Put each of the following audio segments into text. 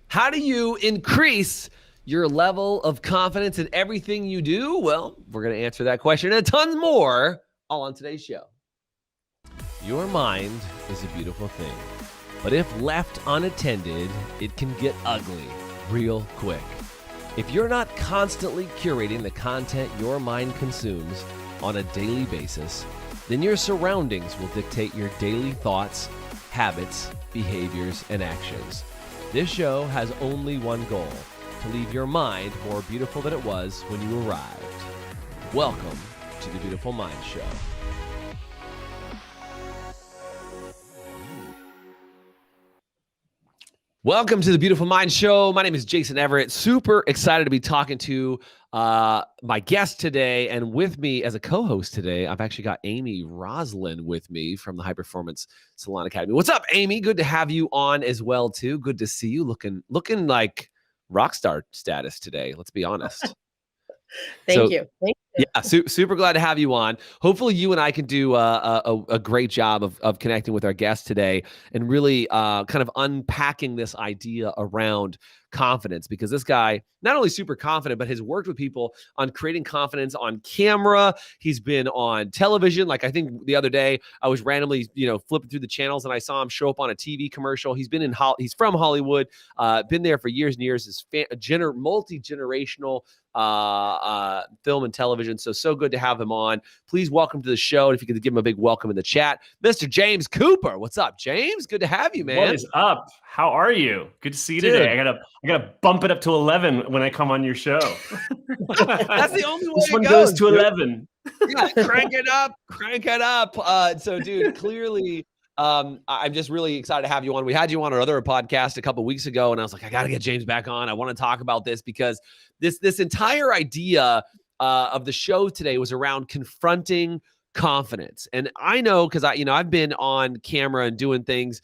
How do you increase your level of confidence in everything you do? Well, we're going to answer that question and tons more all on today's show. Your mind is a beautiful thing, but if left unattended, it can get ugly real quick. If you're not constantly curating the content your mind consumes on a daily basis, then your surroundings will dictate your daily thoughts, habits, behaviors, and actions. This show has only one goal: to leave your mind more beautiful than it was when you arrived. Welcome to the Beautiful Mind Show. Welcome to the Beautiful Mind Show. My name is Jason Everett. Super excited to be talking to my guest today. And with me as a co-host today, I've actually got Amy Roslin with me from the High Performance Salon Academy. What's up, Amy? Good to have you on as well, too. Good to see you looking like rock star status today. Let's be honest. Thank you. Yeah, super glad to have you on. Hopefully you and I can do a great job of connecting with our guest today and really kind of unpacking this idea around confidence, because this guy, not only super confident, but has worked with people on creating confidence on camera. He's been on television. Like, I think the other day I was randomly, flipping through the channels and I saw him show up on a TV commercial. He's from Hollywood, been there for years and years. Is multi-generational film and television. So good to have him on. Please welcome to the show. And if you could give him a big welcome in the chat, Mr. James Cooper. What's up, James? Good to have you, man. What is up? How are you? Good to see you today. I gotta bump it up to 11 when I come on your show. That's the only way this one it goes to 11. Yeah, crank it up. So, dude, clearly, I'm just really excited to have you on. We had you on our other podcast a couple of weeks ago, and I was like, I got to get James back on. I want to talk about this because this entire idea of the show today was around confronting confidence. And I know, because I've been on camera and doing things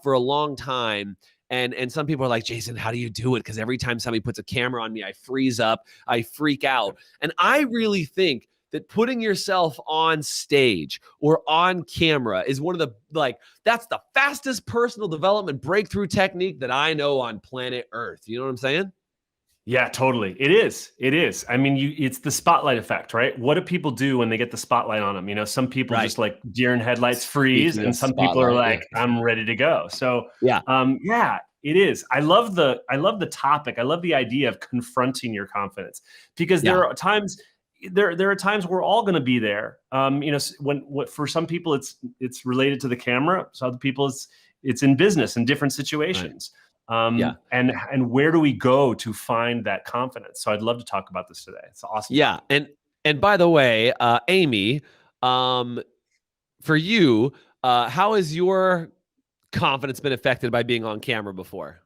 for a long time. And some people are like, Jason, how do you do it? Because every time somebody puts a camera on me, I freeze up, I freak out. And I really think that putting yourself on stage or on camera is one of the, that's the fastest personal development breakthrough technique that I know on planet Earth. You know what I'm saying? Yeah, totally. It is. I mean, it's the spotlight effect, right? What do people do when they get the spotlight on them? Some people just like deer in headlights freeze, and some people are like, I'm ready to go. So yeah, it is. I love the topic. I love the idea of confronting your confidence, because there are times we're all going to be there. When for some people it's related to the camera. So other people it's in business in different situations. Right. And where do we go to find that confidence? So I'd love to talk about this today. It's awesome. Yeah. And by the way, Amy, for you, how has your confidence been affected by being on camera before?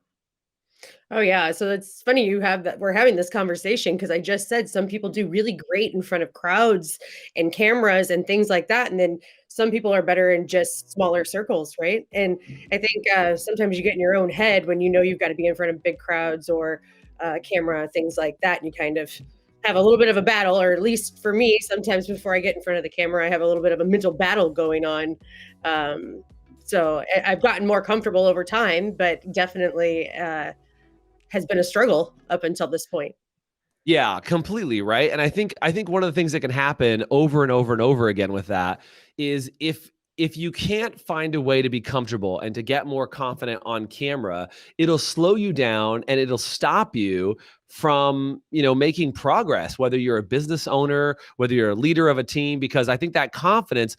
Oh yeah. So it's funny we're having this conversation, because I just said some people do really great in front of crowds and cameras and things like that. And then some people are better in just smaller circles, right? And I think sometimes you get in your own head when you've got to be in front of big crowds or camera, things like that. And you kind of have a little bit of a battle, or at least for me, sometimes before I get in front of the camera, I have a little bit of a mental battle going on. So I've gotten more comfortable over time, but definitely has been a struggle up until this point. Yeah, completely. Right. And I think one of the things that can happen over and over and over again with that is if you can't find a way to be comfortable and to get more confident on camera, it'll slow you down and it'll stop you from, making progress, whether you're a business owner, whether you're a leader of a team, because I think that confidence,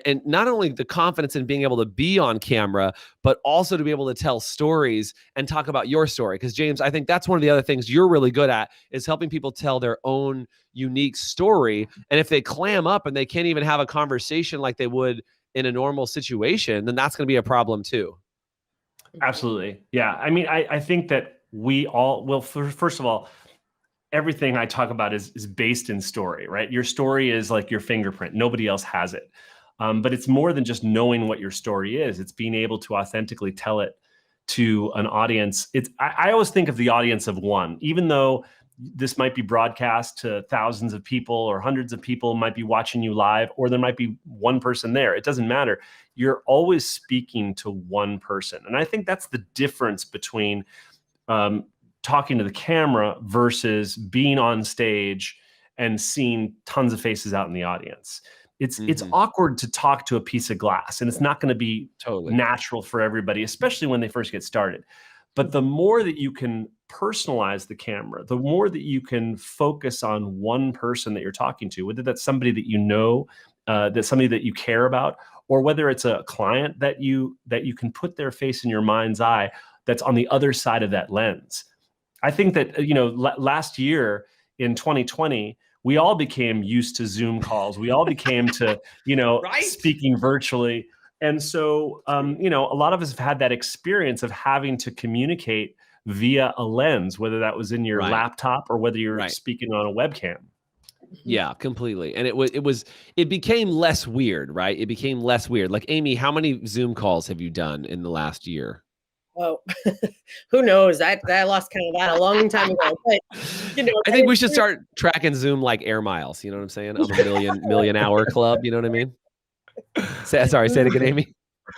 and not only the confidence in being able to be on camera, but also to be able to tell stories and talk about your story. Because James, I think that's one of the other things you're really good at, is helping people tell their own unique story. And if they clam up and they can't even have a conversation like they would in a normal situation, then that's going to be a problem too. Absolutely. Yeah. I mean, I think that we all, first of all, everything I talk about is based in story, right? Your story is like your fingerprint. Nobody else has it. But it's more than just knowing what your story is. It's being able to authentically tell it to an audience. I always think of the audience of one, even though this might be broadcast to thousands of people or hundreds of people might be watching you live, or there might be one person there. It doesn't matter. You're always speaking to one person. And I think that's the difference between talking to the camera versus being on stage and seeing tons of faces out in the audience. It's awkward to talk to a piece of glass, and it's not going to be natural for everybody, especially when they first get started. But the more that you can personalize the camera, the more that you can focus on one person that you're talking to, whether that's somebody that you know, that's somebody that you care about, or whether it's a client that you can put their face in your mind's eye that's on the other side of that lens. I think that, last year in 2020, we all became used to Zoom calls. We all became to, speaking virtually. And so, a lot of us have had that experience of having to communicate via a lens, whether that was in your laptop or whether you're speaking on a webcam. Yeah, completely. And it became less weird, right? It became less weird. Like, Amy, how many Zoom calls have you done in the last year? Oh, who knows? I lost count of that a long time ago. But I think we should start tracking Zoom like air miles. You know what I'm saying? I'm a million hour club. You know what I mean? Say it again, Amy.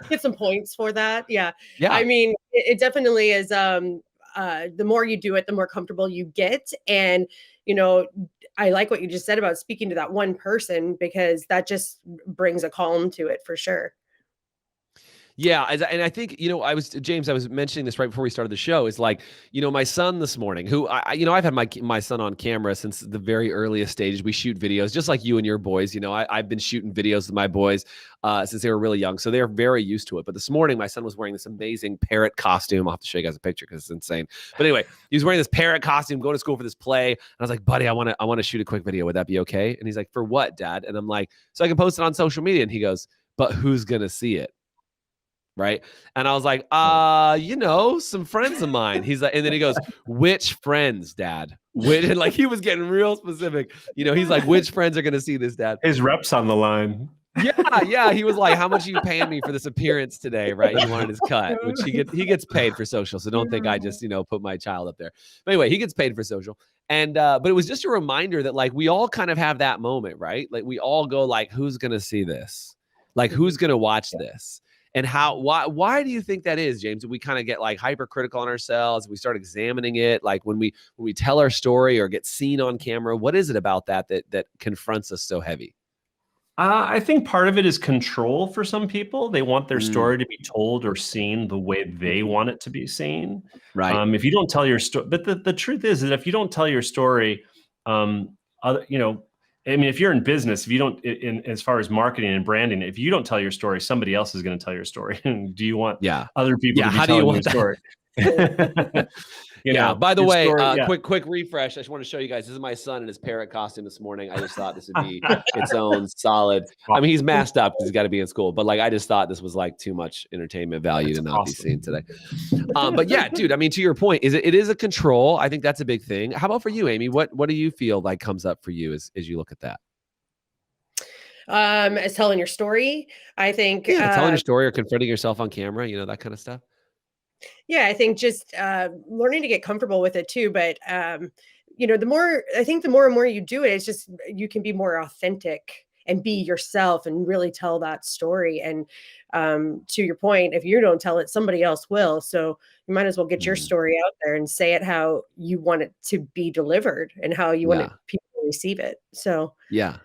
Get some points for that. Yeah. Yeah. I mean, it definitely is. The more you do it, the more comfortable you get. And, I like what you just said about speaking to that one person, because that just brings a calm to it for sure. Yeah. And I think, James, I was mentioning this right before we started the show, is like, my son this morning, who I've had my son on camera since the very earliest stages. We shoot videos just like you and your boys. I've been shooting videos with my boys since they were really young. So they're very used to it. But this morning, my son was wearing this amazing parrot costume. I'll have to show you guys a picture because it's insane. But anyway, he was wearing this parrot costume, going to school for this play. And I was like, buddy, I want to shoot a quick video. Would that be okay? And he's like, for what, Dad? And I'm like, so I can post it on social media. And he goes, but who's going to see it? Right. And I was like, some friends of mine. He's like, and then he goes, which friends, Dad? And like, he was getting real specific. He's like, which friends are going to see this, Dad? His rep's on the line. Yeah. He was like, how much are you paying me for this appearance today? Right. He wanted his cut, which he gets paid for social. So don't think I just, put my child up there. But anyway, he gets paid for social. And, but it was just a reminder that like, we all kind of have that moment, right? Like we all go like, who's going to see this? Like, who's going to watch this? And why do you think that is, James? We kind of get like hypercritical on ourselves. We start examining it. Like when we tell our story or get seen on camera, what is it about that confronts us so heavy? I think part of it is control for some people. They want their story to be told or seen the way they want it to be seen. Right. If you don't tell your story, but the truth is that if you don't tell your story, if you're in business, if you don't, as far as marketing and branding, if you don't tell your story, somebody else is going to tell your story. Do you want other people to be telling your story? By the way, quick refresh. I just want to show you guys. This is my son in his parrot costume this morning. I just thought this would be its own solid. I mean, he's masked up because he's got to be in school, but like, I just thought this was like too much entertainment value to not be seen today. But yeah, dude, I mean, to your point, it is a control. I think that's a big thing. How about for you, Amy? What do you feel like comes up for you as you look at that? As telling your story, I think telling your story or confronting yourself on camera, that kind of stuff. Yeah, I think just learning to get comfortable with it too. But the more and more you do it, it's just you can be more authentic and be yourself and really tell that story. And to your point, if you don't tell it, somebody else will. So you might as well get your story out there and say it how you want it to be delivered and how you want people to receive it. So yeah.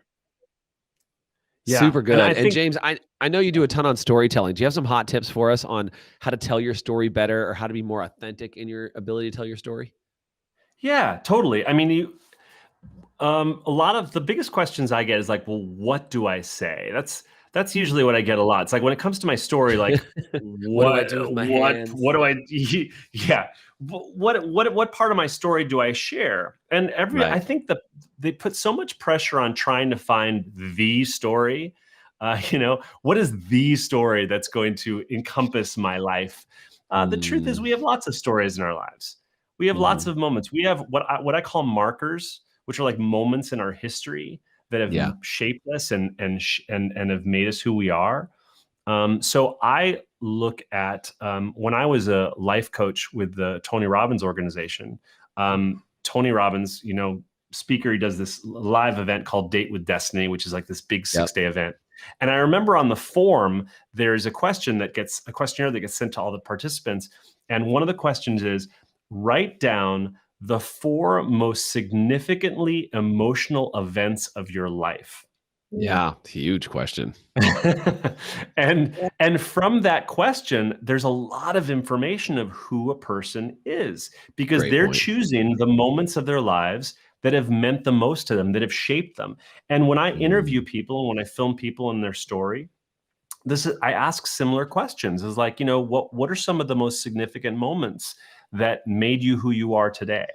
Super good. And James, I know you do a ton on storytelling. Do you have some hot tips for us on how to tell your story better or how to be more authentic in your ability to tell your story? Yeah, totally. I mean, a lot of the biggest questions I get is like, well, what do I say? That's usually what I get a lot. It's like when it comes to my story, like, what do I do with my hands? What do I? Yeah. What part of my story do I share? And I think that they put so much pressure on trying to find the story. What is the story that's going to encompass my life? The truth is, we have lots of stories in our lives. We have lots of moments. We have what I call markers, which are like moments in our history that have shaped us and have made us who we are. So I look at when I was a life coach with the Tony Robbins organization. Tony Robbins, speaker, he does this live event called Date with Destiny, which is like this big 6-day event. And I remember on the form, there's a questionnaire that gets sent to all the participants. And one of the questions is, write down the 4 most significantly emotional events of your life. Yeah, huge question. and from that question, there's a lot of information of who a person is, because Great they're point. choosing the moments of their lives that have meant the most to them, that have shaped them. And when I interview people and when I film people in their story, I ask similar questions. It's like, what are some of the most significant moments that made you who you are today?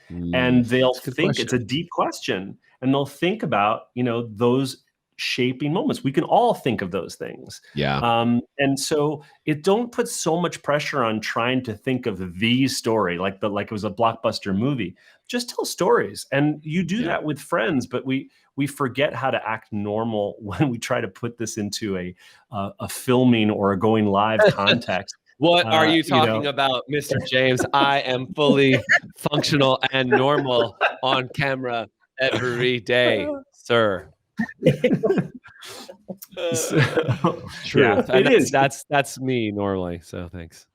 And they'll think it's a deep question, and they'll think about, those shaping moments. We can all think of those things. Yeah. And so don't put so much pressure on trying to think of the story, like it was a blockbuster movie. Just tell stories. And you do that with friends, but we forget how to act normal when we try to put this into a filming or a going live context. What are you talking about, Mr. James? I am fully functional and normal on camera every day, sir. True. Yeah, it is. That's me normally. So thanks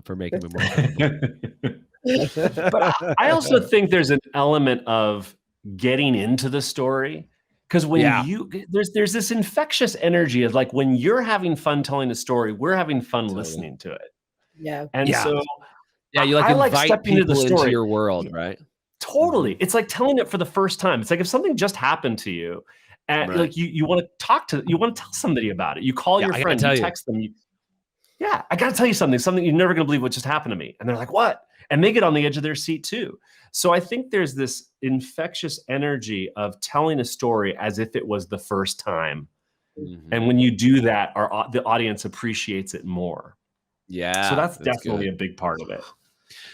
for making me more. But I also think there's an element of getting into the story, because when there's this infectious energy of like, when you're having fun telling a story, we're having fun listening to it. Yeah. And so you I like invite stepping into the people story. into your world, right? Totally. It's like telling it for the first time. It's like if something just happened to you, and like you want to tell somebody about it. You call your friend, you text them. I got to tell you something you're never going to believe what just happened to me. And they're like, what? And they get on the edge of their seat too. So I think there's this infectious energy of telling a story as if it was the first time. And when you do that, the audience appreciates it more. Yeah. So that's definitely a big part of it.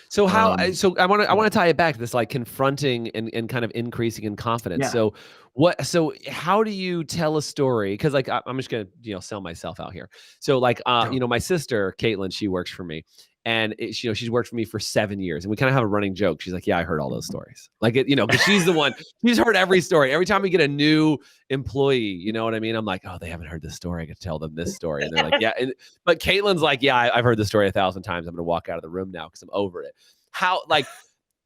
So I want to tie it back to this, like confronting and kind of increasing in confidence. Yeah. So how do you tell a story? Because like I'm just gonna sell myself out here. So like my sister Caitlin, she works for me, and she's worked for me for 7 years, and we kind of have a running joke. She's like, yeah, I heard all those stories. Like because she's the one. She's heard every story. Every time we get a new employee, you know what I mean? I'm like, oh, they haven't heard this story. I could tell them this story, and they're like, yeah. But Caitlin's like, yeah, I've heard the story 1,000 times. I'm gonna walk out of the room now because I'm over it.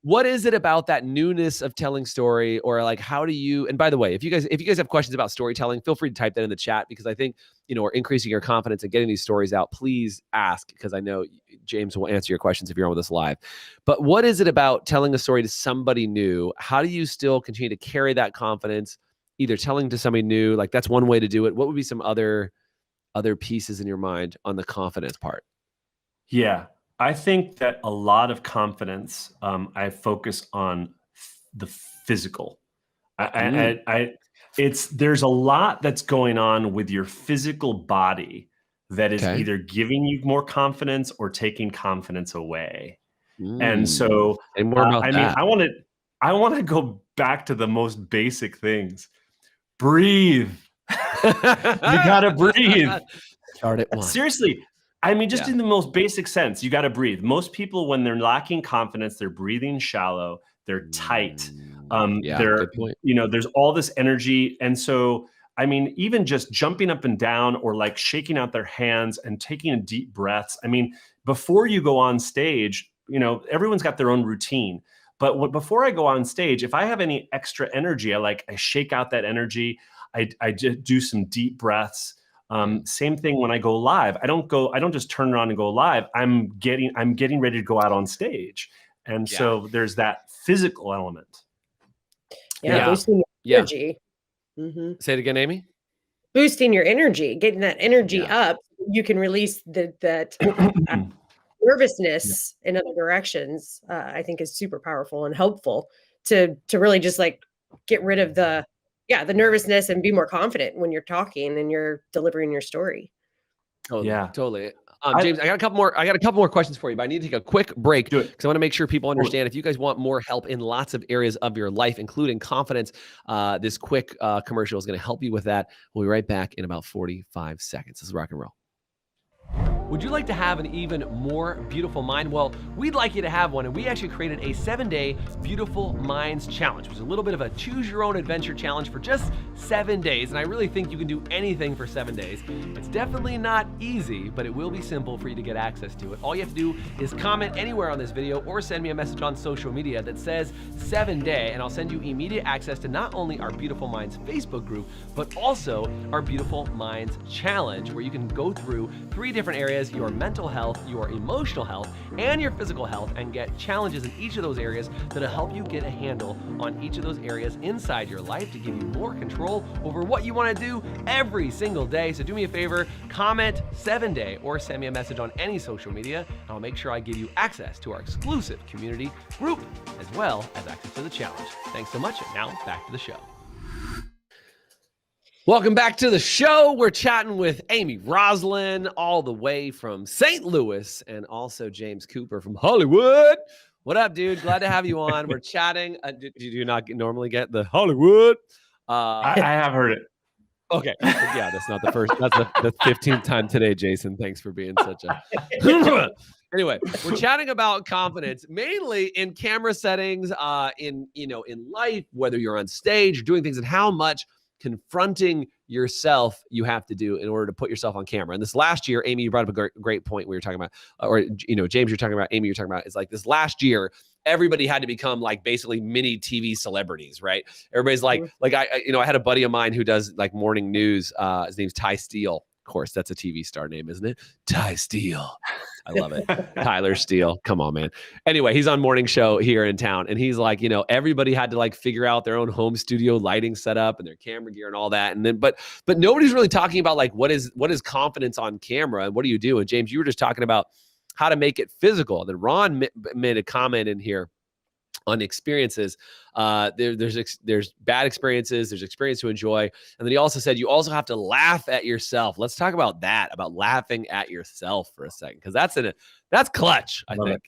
What is it about that newness of telling story, or like how do you? And by the way, if you guys have questions about storytelling, feel free to type that in the chat, because I think we're increasing your confidence and getting these stories out. Please ask, because I know James will answer your questions if you're on with us live. But what is it about telling a story to somebody new? How do you still continue to carry that confidence, either telling to somebody new, like that's one way to do it. What would be some other pieces in your mind on the confidence part? Yeah. I think that a lot of confidence, I focus on the physical. There's a lot that's going on with your physical body that is either giving you more confidence or taking confidence away. And so, more about that. I want to go back to the most basic things. Breathe. You gotta breathe. Start at once. Seriously. I mean, just in the most basic sense, you got to breathe. Most people, when they're lacking confidence, they're breathing shallow, they're tight. Good point. There's all this energy. And so, I mean, even just jumping up and down, or like shaking out their hands and taking deep breaths. I mean, before you go on stage, everyone's got their own routine. But before I go on stage, if I have any extra energy, I shake out that energy. I just do some deep breaths. Same thing when I go live. I don't just turn around and go live. I'm getting ready to go out on stage. And so there's that physical element. Boosting your energy. Say it again, Amy. Boosting your energy, getting that energy up, you can release that nervousness in other directions. I think is super powerful and helpful to really just like get rid of the nervousness and be more confident when you're talking and you're delivering your story. Totally. James, I got a couple more questions for you, but I need to take a quick break because I want to make sure people understand. If you guys want more help in lots of areas of your life, including confidence, this quick commercial is going to help you with that. We'll be right back in about 45 seconds. This is Rock and Roll. Would you like to have an even more beautiful mind? Well, we'd like you to have one, and we actually created a 7-day Beautiful Minds Challenge, which is a little bit of a choose your own adventure challenge for just 7 days. And I really think you can do anything for 7 days. It's definitely not easy, but it will be simple for you to get access to it. All you have to do is comment anywhere on this video or send me a message on social media that says 7-day, and I'll send you immediate access to not only our Beautiful Minds Facebook group, but also our Beautiful Minds Challenge, where you can go through 3 different areas: your mental health, your emotional health, and your physical health, and get challenges in each of those areas that'll help you get a handle on each of those areas inside your life to give you more control over what you want to do every single day. So do me a favor, comment 7-day or send me a message on any social media, and I'll make sure I give you access to our exclusive community group as well as access to the challenge. Thanks so much, and now back to the show. Welcome back to the show. We're chatting with Amy Roslin all the way from St. Louis, and also James Cooper from Hollywood. What up, dude? Glad to have you on. We're chatting. Do you not normally get the Hollywood? I have heard it. Okay. Yeah, that's not the first. That's the 15th time today, Jason. Thanks for being such a... Anyway, we're chatting about confidence, mainly in camera settings, in life, whether you're on stage, doing things, and how much confronting yourself you have to do in order to put yourself on camera. And this last year, Amy, you brought up a great point we were talking about, or, James, you're talking about, Amy, you're talking about, is like this last year, everybody had to become like basically mini TV celebrities, right? Everybody's like I had a buddy of mine who does like morning news. His name's Ty Steele. Of course, that's a TV star name, isn't it? Ty Steele. I love it. Tyler Steele. Come on, man. Anyway, he's on morning show here in town. And he's like, everybody had to like figure out their own home studio lighting setup and their camera gear and all that. And then, but nobody's really talking about like, what is confidence on camera and what do you do? And James, you were just talking about how to make it physical. And then Ron made a comment in here on experiences. There's bad experiences, there's experience to enjoy. And then he also said, you also have to laugh at yourself. Let's talk about that, about laughing at yourself for a second. Cause that's clutch, I think.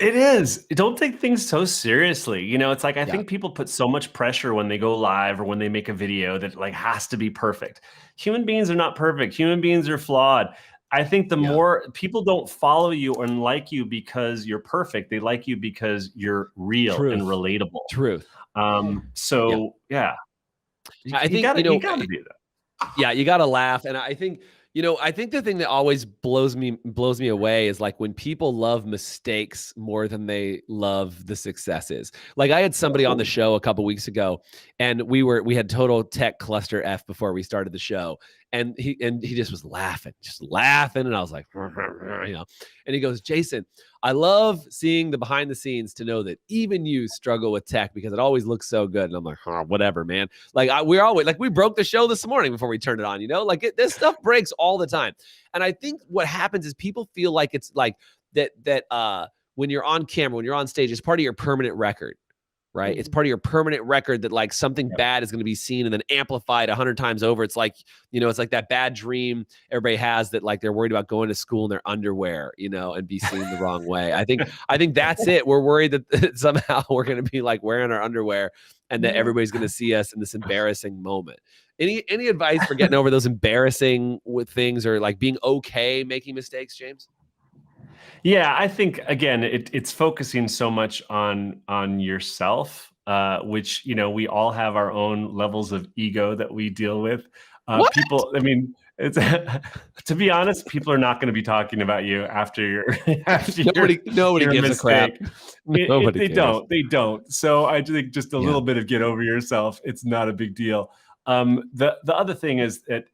It is. Don't take things so seriously. It's like, I think people put so much pressure when they go live or when they make a video that like has to be perfect. Human beings are not perfect. Human beings are flawed. I think the more people don't follow you and like you because you're perfect, they like you because you're real and relatable. Truth. I think you gotta do that. Yeah, you gotta laugh. And I think, I think the thing that always blows me away is like when people love mistakes more than they love the successes. Like I had somebody on the show a couple weeks ago, and we had total tech cluster F before we started the show. And he just was laughing. And I was like, and he goes, Jason, I love seeing the behind the scenes to know that even you struggle with tech because it always looks so good. And I'm like, whatever, man. Like we're always like, we broke the show this morning before we turned it on, like this stuff breaks all the time. And I think what happens is people feel like it's like that when you're on camera, when you're on stage, it's part of your permanent record. Right. It's part of your permanent record that like something bad is going to be seen and then amplified 100 times over. It's like, it's like that bad dream everybody has that like they're worried about going to school in their underwear, and be seen the wrong way. I think that's it. We're worried that somehow we're going to be like wearing our underwear and that everybody's going to see us in this embarrassing moment. Any advice for getting over those embarrassing things or like being okay making mistakes, James? Yeah, I think again, it's focusing so much on yourself, which we all have our own levels of ego that we deal with. People, I mean, it's to be honest, people are not going to be talking about you after nobody gives a crap. They don't. So I think just a little bit of get over yourself. It's not a big deal. The other thing is that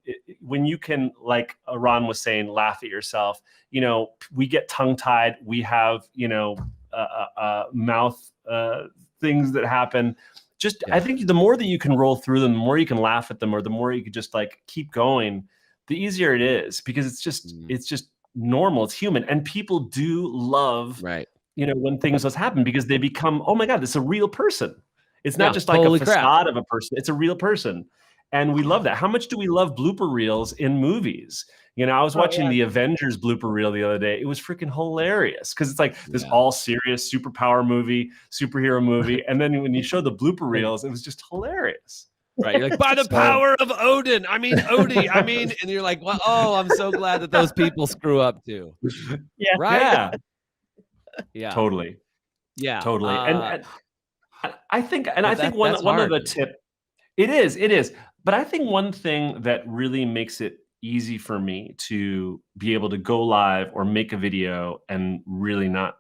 when you can, like Ron was saying, laugh at yourself, we get tongue tied. We have, mouth things that happen. I think the more that you can roll through them, the more you can laugh at them, or the more you can just like keep going, the easier it is, because it's just normal. It's human. And people do love, when things happen, because they become, oh my God, this is a real person. It's not just like a facade of a person. It's a real person. And we love that. How much do we love blooper reels in movies? I was watching the Avengers blooper reel the other day. It was freaking hilarious because it's like this all serious superhero movie. And then when you show the blooper reels, it was just hilarious. Right. You're like, by the power of Odin. I mean, Odie. I mean, and you're like, well, oh, I'm so glad that those people screw up too. Yeah. Right. Yeah. Yeah. Totally. Yeah. Totally. And I think one of the tip, it is. But I think one thing that really makes it easy for me to be able to go live or make a video and really not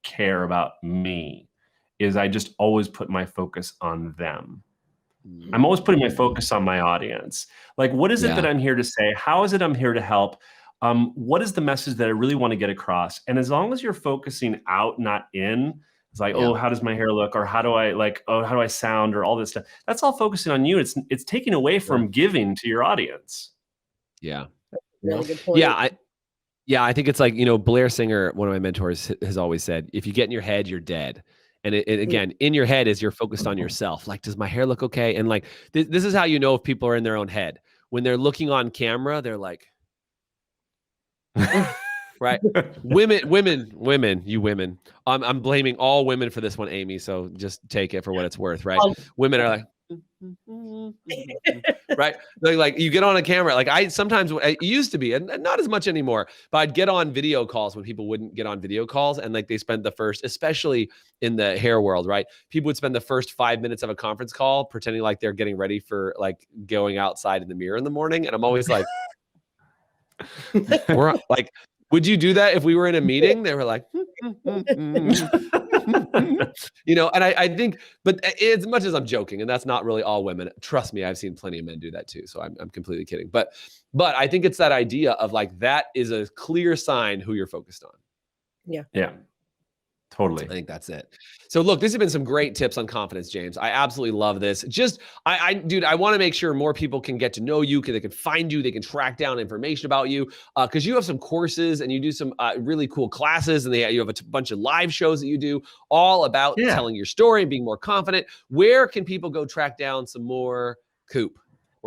care about me is I just always put my focus on them. I'm always putting my focus on my audience. Like, what is it that I'm here to say? How is it I'm here to help? What is the message that I really want to get across? And as long as you're focusing out, not in, it's like, oh, how does my hair look? Or how do I sound? Or all this stuff. That's all focusing on you. It's taking away from giving to your audience. Yeah. Really good point. Yeah. I think it's like, Blair Singer, one of my mentors, has always said, if you get in your head, you're dead. And it again, in your head is you're focused on yourself. Like, does my hair look okay? And like, this is how you know if people are in their own head. When they're looking on camera, they're like, right? Women, you women. I'm blaming all women for this one, Amy. So just take it for what it's worth, right? Women are like, right? Like you get on a camera. Like I used to be, and not as much anymore, but I'd get on video calls when people wouldn't get on video calls. And like they spend the first, especially in the hair world, right? People would spend the first 5 minutes of a conference call pretending like they're getting ready for like going outside in the mirror in the morning. And I'm always like, we're like, would you do that if we were in a meeting? They were like, and I think, but as much as I'm joking, and that's not really all women, trust me, I've seen plenty of men do that too. So I'm completely kidding. But I think it's that idea of like, that is a clear sign who you're focused on. Yeah. Yeah. Totally. I think that's it. So look, this has been some great tips on confidence, James. I absolutely love this. Dude, I want to make sure more people can get to know you, they can find you, they can track down information about you, because you have some courses and you do some really cool classes, and you have a bunch of live shows that you do all about telling your story and being more confident. Where can people go track down some more Coop?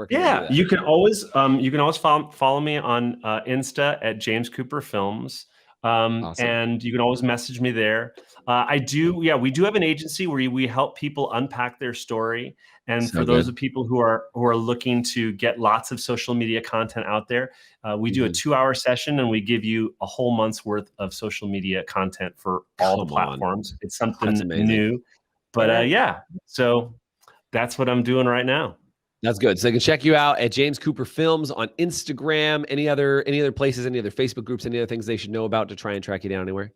You can always follow me on Insta at James Cooper Films. Awesome. And you can always message me there. We do have an agency where we help people unpack their story. And for those of people who are looking to get lots of social media content out there, we do a 2-hour session, and we give you a whole month's worth of social media content for all the platforms. It's something new, but so that's what I'm doing right now. That's good. So they can check you out at James Cooper Films on Instagram. Any other places, any other Facebook groups, any other things they should know about to try and track you down anywhere?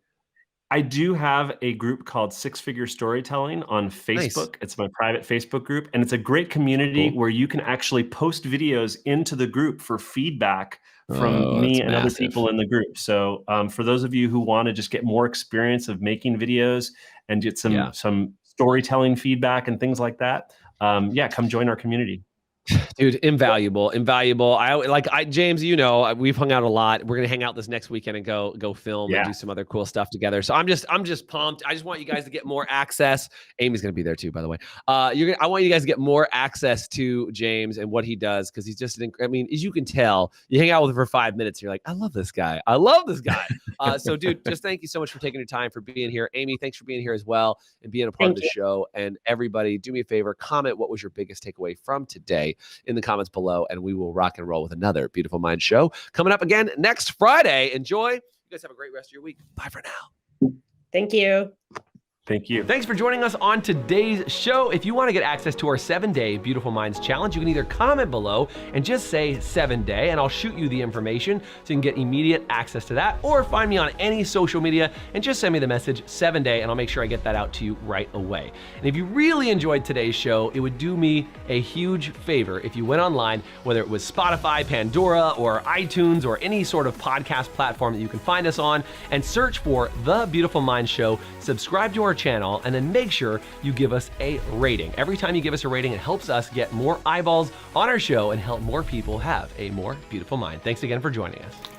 I do have a group called 6 Figure Storytelling on Facebook. Nice. It's my private Facebook group, and it's a great community where you can actually post videos into the group for feedback from me and other people in the group. So for those of you who want to just get more experience of making videos and get some storytelling feedback and things like that, come join our community. Dude, invaluable. James, we've hung out a lot. We're going to hang out this next weekend and go film and do some other cool stuff together. So I'm just pumped. I just want you guys to get more access. Amy's going to be there too, by the way. I want you guys to get more access to James and what he does, because he's just as you can tell, you hang out with him for 5 minutes, you're like, I love this guy. So dude, just thank you so much for taking your time, for being here. Amy, thanks for being here as well and being a part of the show. And everybody, do me a favor, comment what was your biggest takeaway from today in the comments below, and we will rock and roll with another Beautiful Mind show coming up again next Friday. Enjoy. You guys have a great rest of your week. Bye for now. Thank you. Thank you. Thanks for joining us on today's show. If you want to get access to our 7-day Beautiful Minds challenge, you can either comment below and just say 7-day, and I'll shoot you the information so you can get immediate access to that, or find me on any social media and just send me the message 7-day, and I'll make sure I get that out to you right away. And if you really enjoyed today's show, it would do me a huge favor if you went online, whether it was Spotify, Pandora, or iTunes, or any sort of podcast platform that you can find us on, and search for The Beautiful Mind Show, subscribe to our channel, and then make sure you give us a rating. Every time you give us a rating, it helps us get more eyeballs on our show and help more people have a more beautiful mind. Thanks again for joining us.